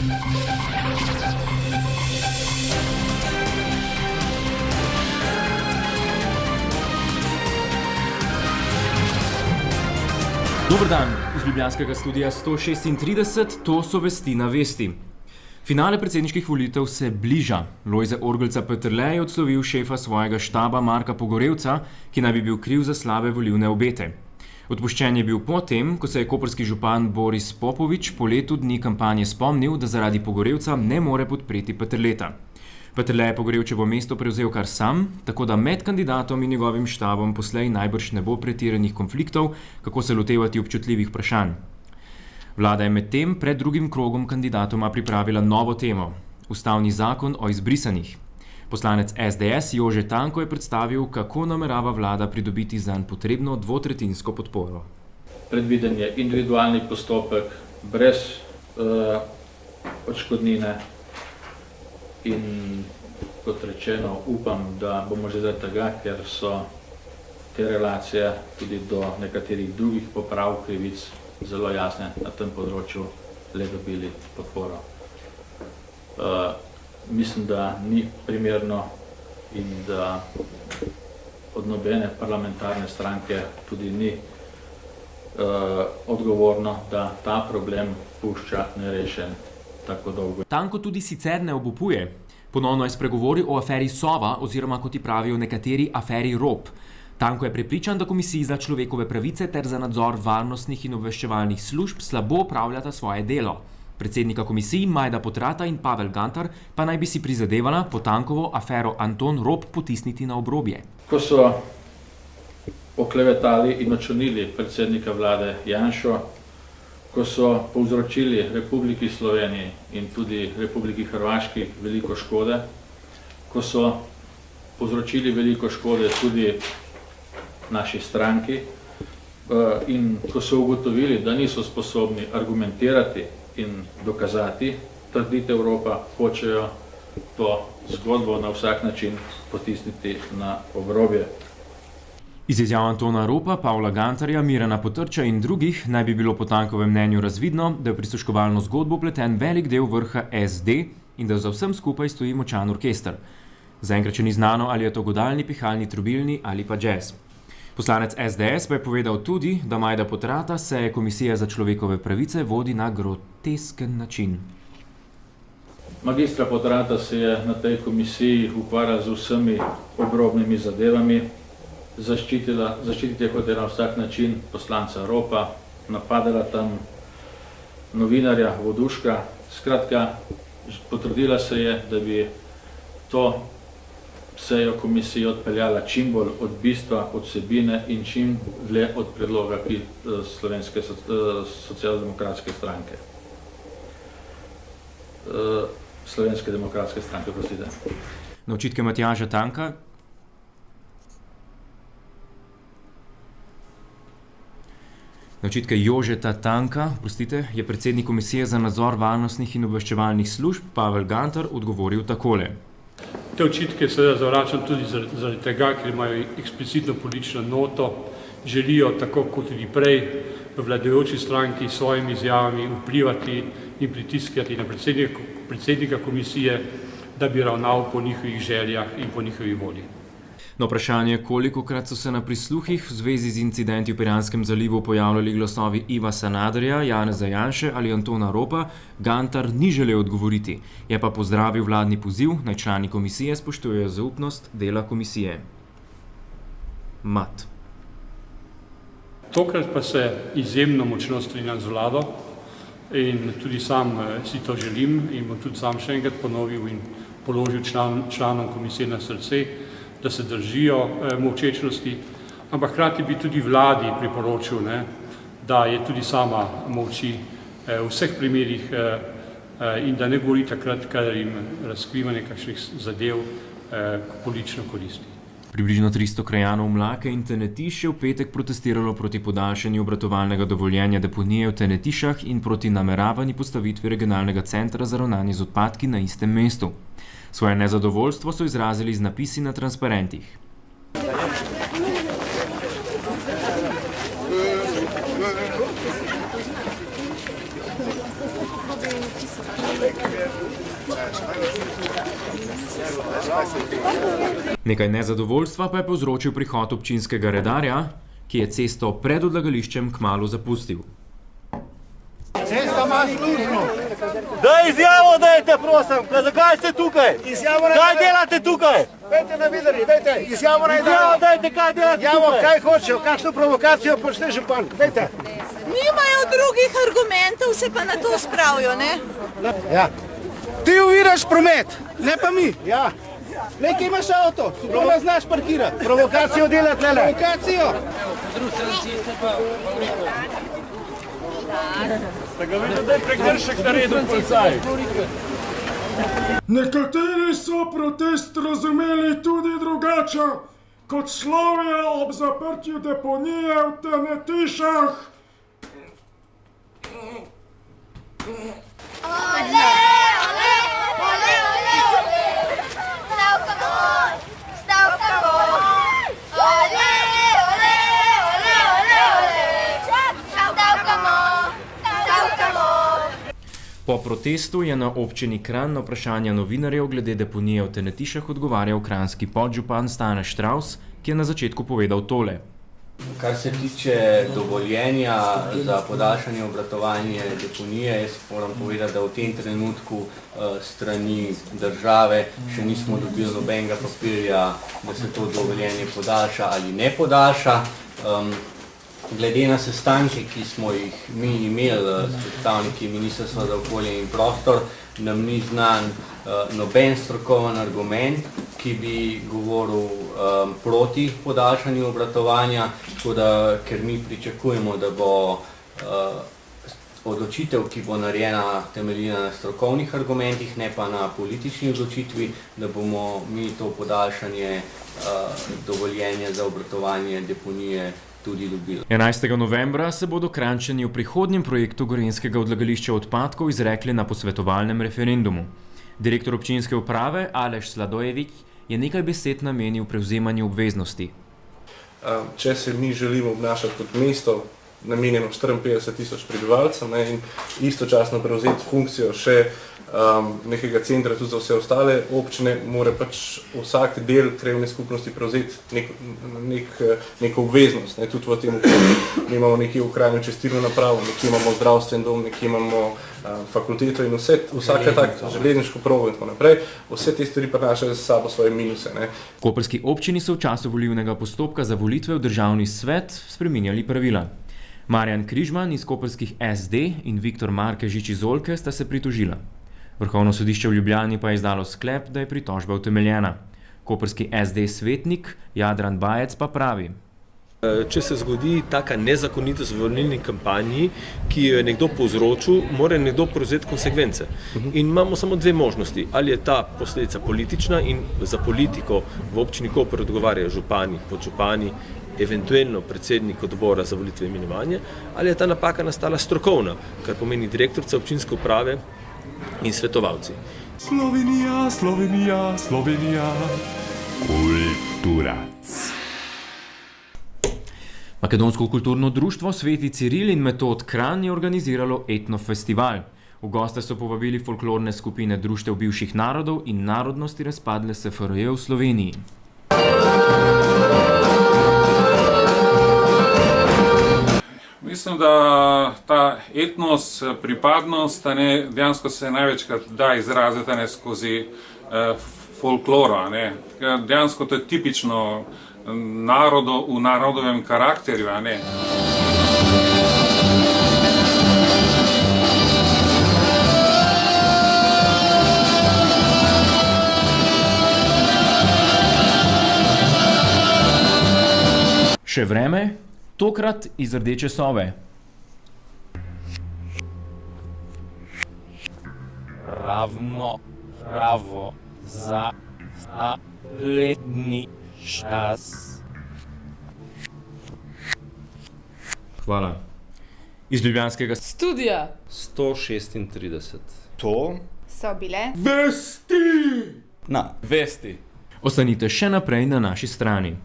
Dober dan iz ljubljanskega studia 136, to so vesti na vesti. Finale predsedniških volitev se bliža. Lojze Orgelca Peterle je odslovil šefa svojega štaba Marka Pogorevca, ki naj bi bil kriv za slabe volilne obete. Odpuščen je bil potem, ko se je koprski župan Boris Popovič po letu dni kampanje spomnil, da zaradi Pogorevca ne more podpreti Peterleta. Peterle je Pogorevčevo mesto prevzel kar sam, tako da med kandidatom in njegovim štabom poslej najbrž ne bo pretiranih konfliktov, kako se lotevati občutljivih vprašanj. Vlada je medtem pred drugim krogom kandidatoma pripravila novo temo – ustavni zakon o izbrisanih. Poslanec SDS Jože Tanko je predstavil, kako namerava vlada pridobiti zanj potrebno dvotretjinsko podporo. Predviden je individualni postopek brez odškodnine in kot rečeno upam, da bomo že zaradi tega, ker so te relacije tudi do nekaterih drugih poprav krivic zelo jasne na tem področju, le dobili podporo. Mislim, da ni primerno in da od nobene parlamentarne stranke tudi ni odgovorno, da ta problem pušča nerešen tako dolgo. Tanko tudi sicer ne obupuje. Ponovno je spregovoril o aferi Sova oziroma, kot ji pravijo nekateri, aferi Rop. Tanko je prepričan, da komisiji za človekove pravice ter za nadzor varnostnih in obveščevalnih služb slabo opravljata svoje delo. Predsednika komisij Majda Potrata in Pavel Gantar pa naj bi si prizadevala po Tankovo afero Anton Rop potisniti na obrobje. Ko so oklevetali in očrnili predsednika vlade Janšo, ko so povzročili Republiki Sloveniji in tudi Republiki Hrvaški veliko škode, ko so povzročili veliko škode tudi naši stranki in ko so ugotovili, da niso sposobni argumentirati in dokazati, trdite Evropa, hočejo to zgodbo na vsak način potisniti na obrobje. Iz izjav Antona Ropa, Pavla Gantarja, Mirana Potrča in drugih naj bi bilo po Tankovem mnenju razvidno, da je v prisluškovalno zgodbo pleten velik del vrha SD in da za vsem skupaj stoji močan orkester. Zaenkrat še ni znano, ali je to godalni, pihalni, trobilni ali pa jazz. Poslanec SDS pa je povedal tudi, da Majda Potrata se Komisija za človekove pravice vodi na grotesken način. Magistra Potrata se je na tej komisiji ukvarjala z vsemi obrobnimi zadevami, zaščititi je hotela na vsak način poslanca Ropa, napadala tam novinarja Voduška. Skratka, potrudila se je, da bi to sejo komisije odpeljala čim bolj od bistva, od vsebine in čim dlje od predloga Slovenske socialdemokratske stranke. Slovenske demokratske stranke, prostite. Na očitke Matjaža Tanka Na očitke Jožeta Tanka, je predsednik Komisije za nadzor varnostnih in obveščevalnih služb Pavel Gantar odgovoril takole. Te očitke seveda zavračam tudi zaradi tega, ker imajo eksplicitno politično noto, želijo tako kot tudi prej v vladajoči stranki s svojimi izjavami vplivati in pritiskati na predsednika komisije, da bi ravnal po njihovih željah in po njihovi volji. Na vprašanje, kolikokrat so se na prisluhih v zvezi z incidenti v Piranskem zalivu pojavljali glasovi Iva Sanaderja, Janeza Janše ali Antona Ropa, Gantar ni želel odgovoriti, je pa pozdravil vladni poziv, naj člani komisije spoštujejo zaupnost dela komisije. Mat. Tokrat pa se izjemno močno strinjam z vlado in tudi sam si to želim in bom tudi sam še enkrat ponovil in položil članom komisije na srce, da se držijo molčečnosti, ampak hkrati bi tudi vladi priporočil, da je tudi sama molči v vseh primerih in da ne govori takrat, kadar jim razkriva nekakšnih zadev politično koristi. Približno 300 krajanov Mlake in Tenetiš je v petek protestiralo proti podaljšanju obratovalnega dovoljenja deponije v Tenetišah in proti nameravani postavitvi regionalnega centra za ravnanje z odpadki na istem mestu. Svoje nezadovoljstvo so izrazili z napisi na transparentih. Nekaj nezadovoljstva pa je povzročil prihod občinskega redarja, ki je cesto pred odlagališčem kmalu zapustil. Cesta ima službo. Daj izjavo dajte, prosim, zakaj ste tukaj? Kaj delate tukaj? Dajte na videli, dajte, izjavo naj Izjavo dajte, kaj delate Javo, tukaj? kaj hočejo, kakšno provokacijo počne župan, dajte. Nimajo drugih argumentov, se pa na to spravijo, ne? Ja. Ti uviraš promet, ne pa mi. Ja. Nekaj imaš avto, kako ne znaš parkirati. Provokacijo delati, lele. Provokacijo. Nekateri so protest razumeli tudi drugače, kot slovje ob zaprtju deponije v Tenetišah. Po protestu je na občini Kranj na vprašanja novinarjev glede deponije v Tenetišah odgovarjal kranjski podžupan Stane Štravs, ki je na začetku povedal tole. Kar se tiče dovoljenja za podaljšanje obratovanja deponije, jaz moram povedati, da v tem trenutku strani države še nismo dobili nobenega papirja, da se to dovoljenje podaljša ali ne podaljša. Glede na sestanke, ki smo jih mi imeli s predstavniki Ministrstva za okolje in prostor, nam ni znan noben strokoven argument, ki bi govoril proti podaljšanju obratovanja, tako da, ker mi pričakujemo, da bo odločitev, ki bo narejena, temeljila na strokovnih argumentih, ne pa na politični odločitvi, da bomo mi to podaljšanje dovoljenja za obratovanje deponije tudi dobili. 11. novembra se bodo Kranjčani v prihodnjem projektu gorenjskega odlagališča odpadkov izrekli na posvetovalnem referendumu. Direktor občinske uprave Aleš Sladojević je nekaj besed namenil prevzemanju obveznosti. Če se mi želimo obnašati kot mesto, namenjeno 54.000 prebivalcem in istočasno prevzeti funkcijo še nekega centra tudi za vse ostale občine, mora pač vsak del krajevne skupnosti prevzeti neko obveznost. Tudi v tem okolju. Mi imamo nekje v Kranju čistilno napravo, nekje imamo zdravstven dom, nekje imamo fakulteto in vsaka tak železniško progo in tako naprej. Vse te stvari prinašajo za sabo svoje minuse. V koprski občini so v času volilnega postopka za volitve v državni svet spreminjali pravila. Marjan Križman iz koprskih SD in Viktor Markežič iz Oljke sta se pritožila. Vrhovno sodišče v Ljubljani pa je izdalo sklep, da je pritožba utemeljena. Koprski SD svetnik Jadran Bajec pa pravi. Če se zgodi taka nezakonitost v volilni kampanji, ki jo je nekdo povzročil, mora nekdo prevzeti konsekvence. In imamo samo dve možnosti. Ali je ta posledica politična in za politiko v občini Koper odgovarjajo župani, podžupani, eventualno predsednik odbora za volitve in imenovanje, ali je ta napaka nastala strokovna, kar pomeni direktorica občinske uprave in svetovalci. Slovenija, Slovenija, Slovenija. Kulturac. Makedonsko kulturno društvo Sveti Ciril in Metod Kranj je organiziralo etnofestival. V goste so povabili folklorne skupine društev bivših narodov in narodnosti razpadle SFRJ v Sloveniji. Mislim, da ta etnos, pripadnost, dejansko se največkrat da izraziti skozi folkloro. Dejansko to je tipično v narodovem karakterju. Še vreme, tokrat iz Rdeče Sove. Ravno, pravo, za letni čas. Hvala. Iz ljubljanskega studija 136. To so bile vesti. Vesti. Ostanite še naprej na naši strani.